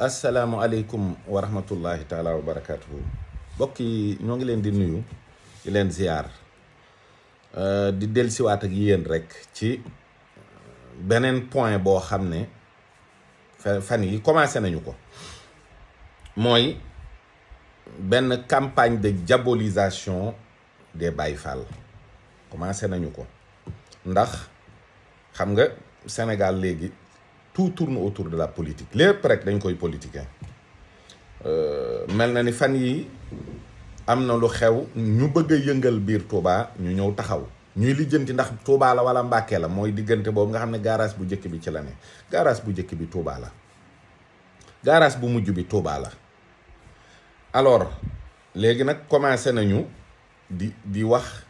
asalaamualeykum wa rahmatullahi taala wa barakatuhu mbokk yi ñoo ngi leen di nuyu di leen ziar di dellusiwaat ak yéen rek ci beneen point boo xam ne fan yi commencé nañu ko mooy benn campagne de diabolisation des bayfall commencé nañu ko ndax xam nga Sénégal léegi tout tourne autour de la politique lépp rek dañ koy politiquer mel na ni fan yi am na lu xew ñu bëgg a yëngal biir Touba ñu ñëw taxaw ñuy lijjanti ndax Touba la wala Mbàkke la mooy diggante boobu nga xam ne garage bu njëkk bi ci la ne garage bu njëkk bi Touba la garage bu mujj bi Touba la alors léegi nag commencé nañu di wax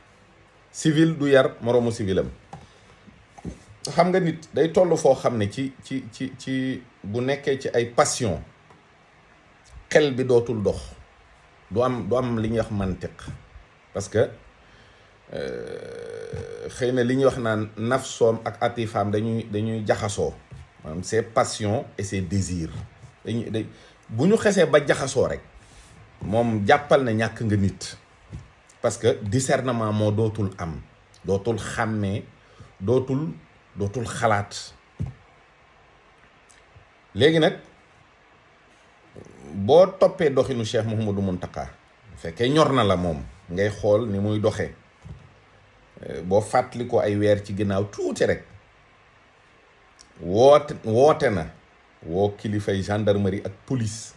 civil du yar moroomu civilam xam nga nit day toll foo xam ne ci bu nekkee ci ay passion xel bi dootul dox du am li ñuy wax mantiq parce que xëy na li ñuy wax naan nafsoom ak atifaam dañuy jaxasoo maanaam ses passions et ses désirs bu ñu xesee ba jaxasoo rek moom jàppal na ñàkk nga nit parce que discernement moo dootul am dootul xàmmee dootul xalaat léegi nag boo toppee doxinu Cheikh Mouhamadou Mountakha fekkee ñor na la moom ngay xool ni muy doxee boo fàttali ko ay weer ci ginnaaw tuuti rek woote na woo kilifay gendarmerie ak police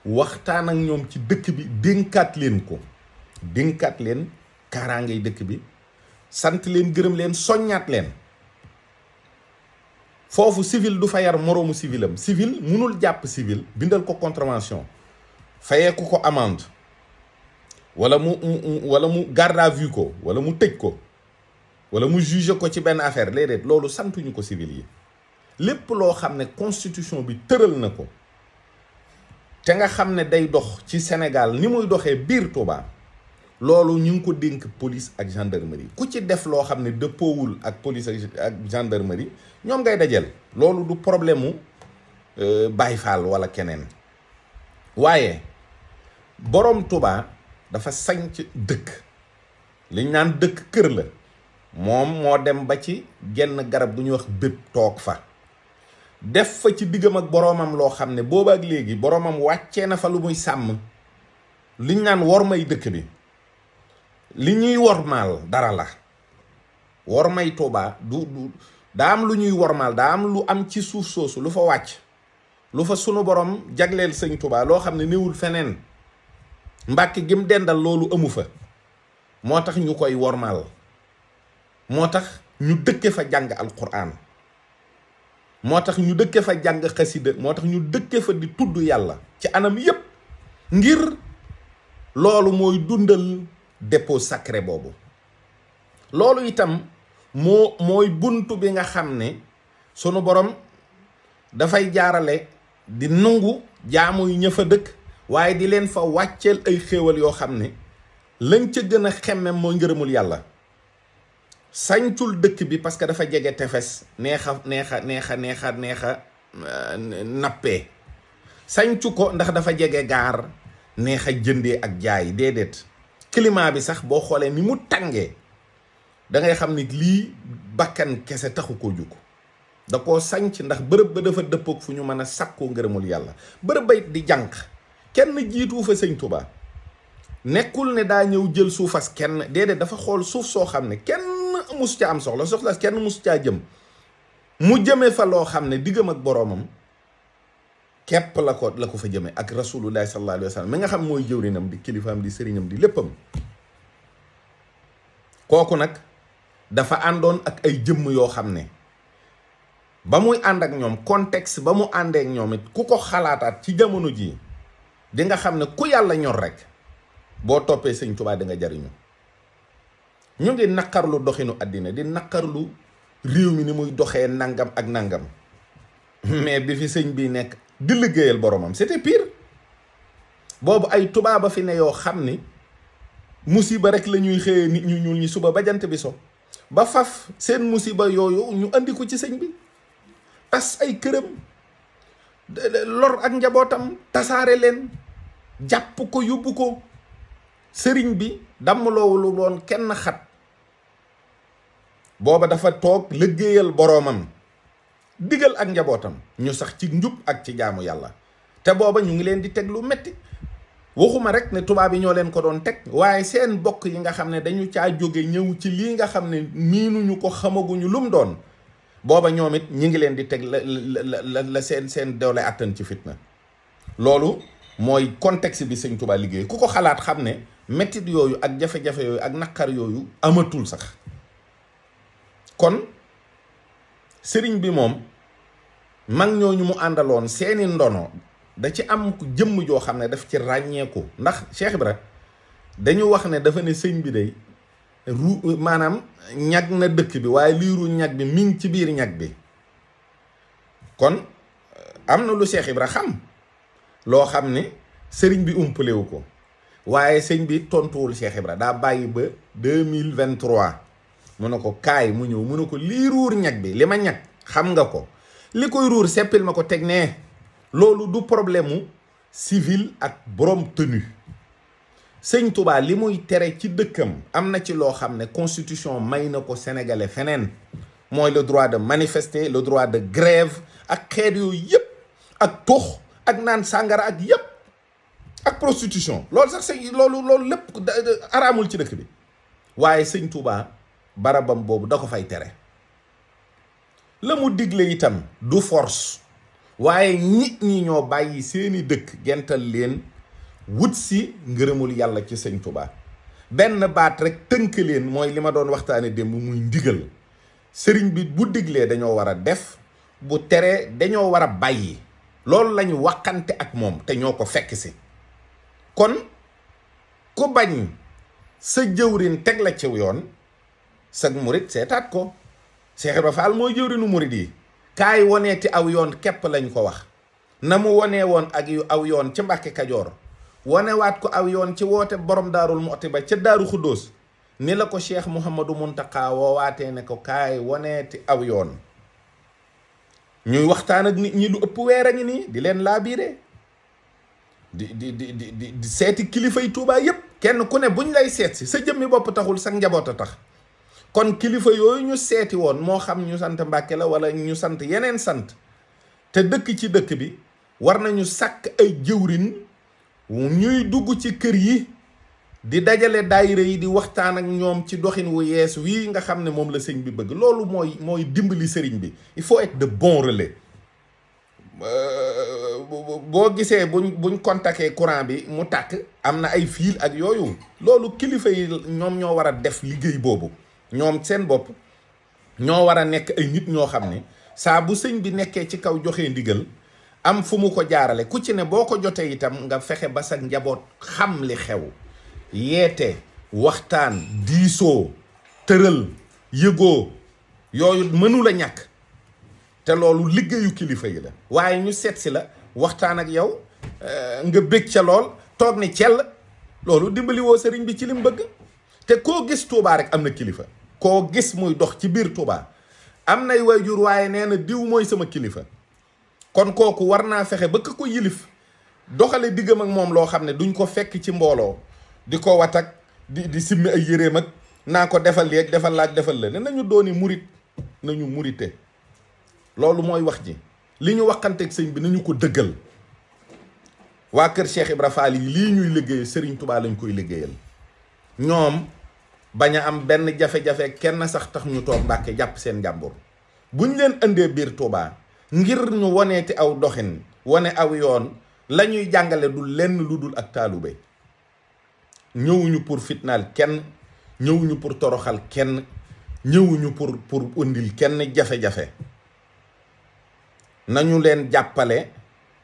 waxtaan ak ñoom ci dëkk bi dénkaat leen kaaraangay dëkk bi sant leen gërëm leen soññaat leen foofu civil du fa yar moroomu civilam civil munul jàpp civil bindal ko contravention fayeeku ko amende wala mu garde à vue ko wala mu tëj ko wala mu juge ko ci benn affaire léeg-léeg loolu santuñu ko civil yi lépp loo xam ne constitution bi tëral na ko te nga xam ne day dox ci Sénégal ni muy doxee biir Touba loolu ñu ngi ko dénk police ak gendarmerie ku ci def loo xam ne dëppoowul ak police ak gendarmerie ñoom ngay dajeel loolu du problème mu bayfall wala keneen waaye boroom Touba dafa sañc dëkk liñ naan dëkk kër la moom moo dem ba ci genn garab gu ñuy wax bépp toog fa def fa ci diggam ak boroomam loo xam ne booba ak léegi boroomam wàccee na fa lu muy sàmm liñ naan wormay dëkk bi li ñuy wormaal dara la wormay Touba du daa am lu ñuy wormaal daa am lu am ci suuf soosu lu fa wàcc lu fa sunu borom jagleel sëñ Touba loo xam ne néewul feneen Mbàkke gim dendal loolu amu fa moo tax ñu koy wormaal moo tax ñu dëkke fa jàng alquran moo tax ñu dëkke fa jàng xasida moo tax ñu dëkke fa di tudd yàlla ci anam yépp ngir loolu mooy dundal dépôt sacré boobu loolu itam mooy buntu bi nga xam ne sunu borom dafay jaarale di nangu jaamu yu ña fa dëkk waaye di leen fa wàcceel ay xéewal yoo xam ne lañ ca gën a xemmem mooy ngërëmul yàlla sañcul dëkk bi parce que dafa jege tefes neexa nappee sañcu ko ndax dafa jege gaar neexa jëndee ak jaay déedéet climat bi sax boo xoolee ni mu tàngee da ngay xam ni lii bakkan kese taxu koo jug da koo sanc ndax bërëb ba dafa dëppoog fu ñu mën a sàkkoo ngërëmul yàlla bërëb ba it di jànq kenn jiitu fa sëñ Touba nekkul ne daa ñëw jël suufas kenn déedéet dafa xool suuf soo xam ne kenn musu ca am soxla kenn musu caa jëm mu jëmee fa loo xam ne diggam ak boroomam képp la ko fa jëmee ak rasulullahi sallallahu alayhi wa sallam mi nga xam mooy jëwrinam di kilifaam di sëriñam di léppam kooku nag dafa àndoon ak ay jëmm yoo xam ne ba muy ànd ak ñoom contexte ba mu àndee ak ñoom it ku ko xalaataat ci jamono jii di nga xam ne ku yàlla ñor rek boo toppee sëñ Touba di nga jariñu ñu ngi naqarlu doxinu àddina di naqarlu réew mi ni muy doxee nangam ak nangam mais bi fi sëñ bi nekk di liggéeyal boromam c'était pire boobu ay tubaaba fi ne yoo xam ni musiba rek la ñuy xëyee nit ñu ñuul ñi suba ba jant bi so ba faf seen musiba yooyu ñu andi ko ci sëñ bi tas ay këram lor ak njabootam, tasaare leen, jàpp ko yóbbu ko. sëriñ bi dammloowulu woon kenn xat, booba dafa toog liggéeyal boroomam, digal ak njabootam ñu sax ci njub ak ci jaamu yàlla. te booba ñu ngi leen di teg lu metti, waxuma rek ne tubaab yi ñoo leen ko doon teg, waaye seen bokk yi nga xam ne dañu caa jóge ñëw ci lii nga xam ne miinuñu ko, xamaguñu lum doon, booba ñoom it ñi ngi leen di teg la seen doole àttan ci fitna. loolu mooy contexte bi sëñ Tuubaa liggéey. ku ko xalaat xam ne mettit yooyu ak jafe-jafe yooyu ak naqar yooyu amatul sax. kon sëriñ bi moom mag ñooñu mu àndaloon seeni ndono da ci am jëmm joo xam ne daf ci ràññeeku. ndax Cheikh Ibra dañu wax ne dafa ne sëñ bi day maanaam ñag na dëkk bi, waaye liiru ñag bi mi ngi ci biir ñag bi. kon am na lu Cheikh Ibra xam loo xam ne sëriñ bi umpalewu ko, waaye sëñ bi tontuwul Cheikh Ibra. daa bàyyi ba 2023 mu ne ko kaay mu ñëw, mu ne ko lii ruur ñag bi, li ma ñag xam nga ko, li koy ruur seppil ma ko teg nee. loolu du problème mu civil ak borom tenue. sëñ Touba li muy tere ci dëkkam am na ci loo xam ne constitution may na ko sénégalais feneen, mooy le droit de manifester, le droit de grève ak xeet yooyu yëpp, ak tux ak naan sàngara ak yëpp, ak prostitution. loolu sax sëñ loolu lépp araamul ci dëkk bi, waaye sëñ Touba barabam boobu da ko fay tere. la mu digle itam du force, waaye nit ñi ñoo bàyyi seeni dëkk gental leen wut si ngërëmul yàlla ci sëñ Touba. benn baat rek tënk leen, mooy li ma doon waxtaane démb, muy ndigal. sëriñ bi bu diglee dañoo war a def, bu teree dañoo war a bàyyi. loolu lañu waxante ak moom te ñoo ko fekk si. kon ku bañ sa jëwrin teg la ci yoon, sag murit seetaat ko. Cheikh Ibra Fall mooy jëwrinu murit yi. kaay woneeti aw yoon képp lañ ko wax. na mu wonee woon ak yu aw yoon ci Mbàkke Kajoor, wonewaat ko aw yoon ci woote borom Daarul Muxti ba ca Daaru Xuddoos, ni la ko Cheikh Mouhamadou Mountakha woowaatee ne ko kaay woneeti aw yoon. ñuy waxtaan ak nit ñi lu ëpp weer a ngi nii, di leen laabiire, di seeti kilifay Tuubaa yépp. kenn ku ne buñ lay seet si sa jëmmi bopp taxul, sa njaboot a tax. kon kilifa yooyu ñu seeti woon, moo xam ñu sant Mbàkke la wala ñu sant yeneen sant, te dëkk ci dëkk bi, war nañu sàkk ay jëwrin ñuy dugg ci kër yi di dajale daayira yi di waxtaan ak ñoom ci doxin wu yees wii nga xam ne moom la sëñ bi bëgg. loolu mooy dimbali sëriñ bi. il faut être de bon relais. boo gisee buñ contacté courant bi mu tàkk, am na ay fil ak yooyu. loolu kilifa yi ñoom ñoo war a def liggéey boobu. ñoom seen bopp ñoo war a nekk ay nit ñoo xam ne saa bu sëñ bi nekkee ci kaw joxe ndigal, am fu mu ko jaarale, ku ci ne boo ko jotee itam nga fexe ba sa njaboot xam li xew. yeete, waxtaan, diisoo, tëral, yëgoo, yooyu mënula ñàkk. te loolu liggéeyu kilifa yi la. waaye ñu seet si la, waxtaan ak yow, nga bég ca lool, toog ni cell, loolu dimbali woo sëriñ bi ci lim bëgg. te koo gis Touba rek am na kilifa. koo gis muy dox ci biir Touba am nay waajur, waaye nee na diw mooy sama kilifa. kon kooku war naa fexe ba ko yilif doxale diggam ak moom loo xam ne duñ ko fekk ci mbooloo di ko watak di simmi ay yéreem ak naa ko defal léegi defal laaj defal la. ne nañu dooni murit, nañu murite. loolu mooy wax ji. li ñu waxanteeg sëñ bi nañu ko dëggal. waa kër Cheikh Ibra Fall yi lii ñuy liggéey Serigne Touba lañ koy liggéeyal. ñoom bañ a am benn jafe-jafe kenn sax tax ñu toog Mbàkke jàpp seen njàmbur. buñ leen indee biir Touba ngir ñu woneeti aw doxin, wane aw yoon, la ñuy jàngale du lenn lu dul ak taalube. ñëwuñu pour fitnaal kenn, ñëwuñu pour toroxal kenn, ñëwuñu pour indil kenn jafe-jafe. nañu leen jàppale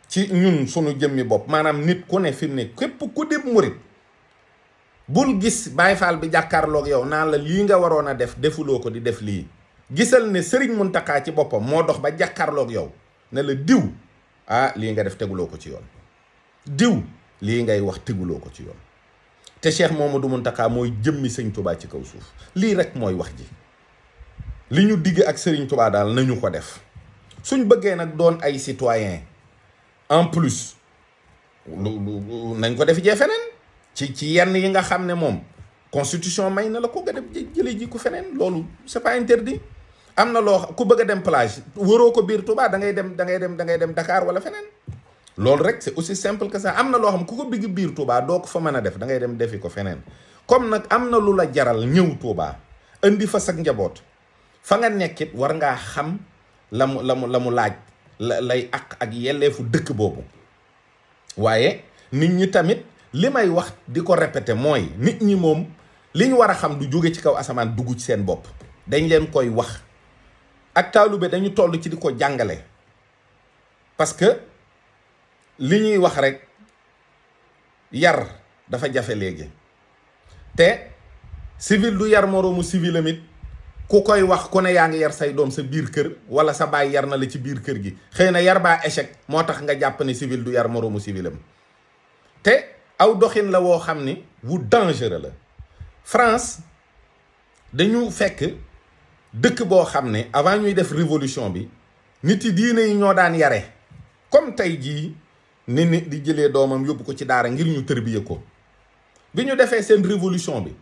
ci ñun sunu jëmmi bopp. maanaam nit ku ne fi mu ne képp ku di murit, bul gis bayfall bi jàkkaarloog yow naan la lii nga waroon a def defuloo ko di def lii. gisal ne Serigne Mountakha ci boppam moo dox ba jàkkaarloog yow ne la diw, lii nga def teguloo ko ci yoon, diw lii ngay wax teguloo ko ci yoon. te Cheikh Mouhamadou Mountakha mooy jëmmi sëñ Touba ci kaw suuf. lii rek mooy wax ji. li ñu digg ak Serigne Touba daal nañu ko def. suñ bëggee nag doon ay citoyen en plus nañ ko def jee feneen ci yenn yi nga xam ne moom constitution may na la ko nga dem jële ji ko feneen. loolu c'est pas interdit. am na loo ku bëgg a dem plage wëroo ko biir Touba da ngay dem Dakar wala feneen. loolu rek c'est aussi simple que ça. am na loo xam ku ko bëgg biir Touba doo ko fa mën a def da ngay dem defi ko feneen. comme nag am na lu la jaral ñëw Touba indi fa sag njaboot fa nga nekkit war ngaa xam la mu laaj lay ak yelleefu dëkk boobu. waaye nit ñi tamit li may wax di ko répéter mooy nit ñi moom li ñu war a xam du jóge ci kaw asamaan dugg ci seen bopp. dañ leen koy wax ak taalube dañu toll ci di ko jàngale parce que li ñuy wax rek yar dafa jafe léegi te civil du yar moroomu civilam it ku koy wax ku ne yaa ngi yar say doom sa biir kër wala sa baay yar na la ci biir kër gi xëy na yar baa échec moo tax nga jàpp ne civil du yar moroomu civilam te aw doxin la woo xam ni wu dangereux la. France dañu fekk dëkk boo xam ne avant ñuy def révolution bi nit yi diine yi ñoo daan yare comme tey jii nit di jëlee doomam yóbbu ko ci daara ngir ñu tërbiye ko. bi ñu defee seen révolution bi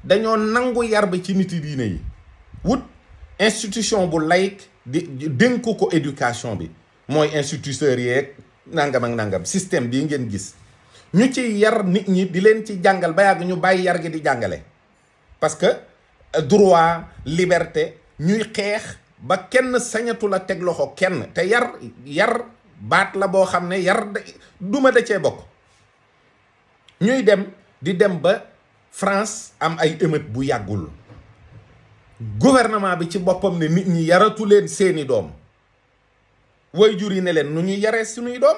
dañoo nangu yar bi ci nit yi diine yi wut institution bu laïque di dénku ko éducation bi mooy instituteurs yeeg nangam ak nangam système bii ngeen gis ñu ci yar nit ñi di leen ci jàngal ba yàgg ñu bàyyi yar gi di jàngale. parce que droit liberté ñuy xeex ba kenn sañatu la teg loxo kenn te yar baat la boo xam ne yar duma da cee bokk. ñuy dem ba France am ay émeute bu yàggul gouvernement bi ci boppam ne nit ñi yaratu leen seeni doom waajur yi ne leen nu ñuy yaree suñuy doom.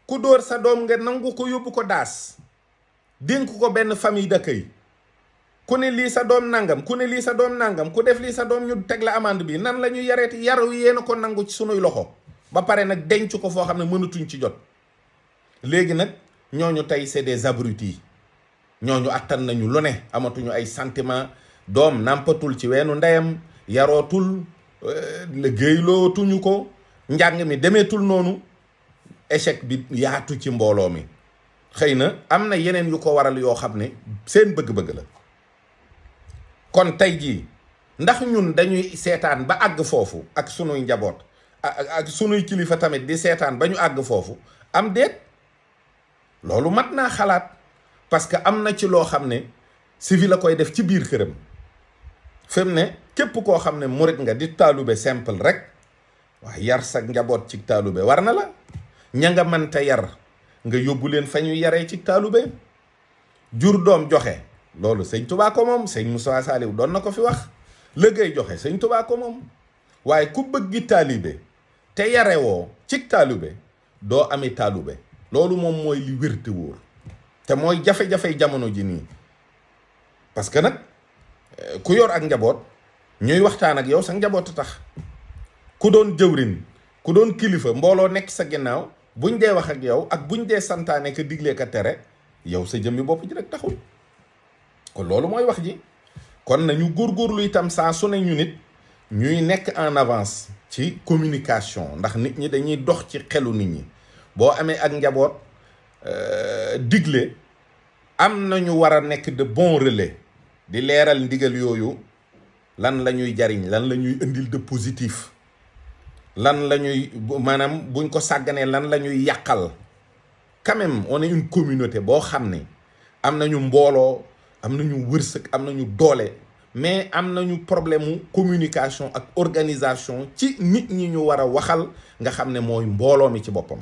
ku dóor sa doom nga nangu ko yóbbu ko daas dénk ko benn famille d'accueil ku ne lii sa doom nangam ku ne lii sa doom nangam ku def lii sa doom ñu teg la amende bi nan la ñuy yareeti yaru yéena ko nangu ci sunuy loxo ba pare nag denc ko foo xam ne mënatuñ ci jot. léegi nag ñooñu tey c'est des abrutis ñooñu attan nañu lu ne amatuñu ay sentiment doom nàmpatul ci weenu ndeyam yarootul liggéeylootuñu ko njàng mi demeetul noonu. échec bi yaatu ci mbooloo mi xëy na am na yeneen yu ko waral yoo xam ne seen bëgg-bëgg la. kon tey jii ndax ñun dañuy seetaan ba àgg foofu ak sunuy njaboot ak sunuy kilifa tamit di seetaan ba ñu àgg foofu am déet. loolu mat naa xalaat parce que am na ci loo xam ne civil la koy def ci biir këram fi mu ne képp koo xam ne murit nga di taalube simple rek waaye yar sa njaboot ci taalube war na la. ña nga mënta yar nga yóbbu leen fa ñuy yaree ci taalube. jur doom joxe loolu sëñ Tuubaa ko moom sëñ Moussa Saliou doon na ko fi wax liggéey joxe sëñ Tuubaa ko moom waaye ku bëggi taalibe te yarewoo ci taalube doo ami taalube. loolu moom mooy li wér te wóor te mooy jafe-jafe jamono ji nii parce que nag ku yor ak njaboot ñuy waxtaan ak yow sa njaboot tax ku doon jëwrin ku doon kilifa mbooloo nekk sa ginnaaw buñ dee wax ak yow ak buñ dee santaane ka diglee ka tere yow sa jëmmi bopp ji rek taxul. kon loolu mooy wax ji kon nañu góorgóorlu itam saa su ne ñu nit ñuy nekk en avance ci communication ndax nit ñi dañuy dox ci xelu nit ñi. boo amee ak njaboot digle am nañu war a nekk de bon relais di leeral ndigal yooyu lan la ñuy jariñ lan la ñuy indil de positif lan la ñuy maanaam buñ ko sàgganee lan la ñuy yàqal. quand même on est une communauté boo xam ne am nañu mbooloo am nañu wërsëg am nañu doole mais am nañu problème mu communication ak organisation ci nit ñi ñu war a waxal nga xam ne mooy mbooloo mi ci boppam.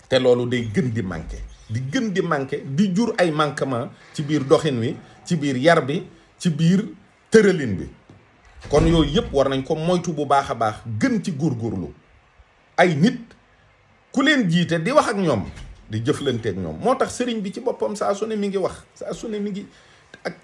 te loolu day gën di manqué di jur ay manquement ci biir doxin wi ci biir yar bi ci biir tëralin bi. kon yooyu yëpp war nañ ko moytu bu baax a baax gën ci góorgóorlu ay nit ku leen jiite di wax ak ñoom di jëflanteeg ñoom moo tax sëriñ bi ci boppam saa su ne mi ngi wax saa su ne mi ngi ak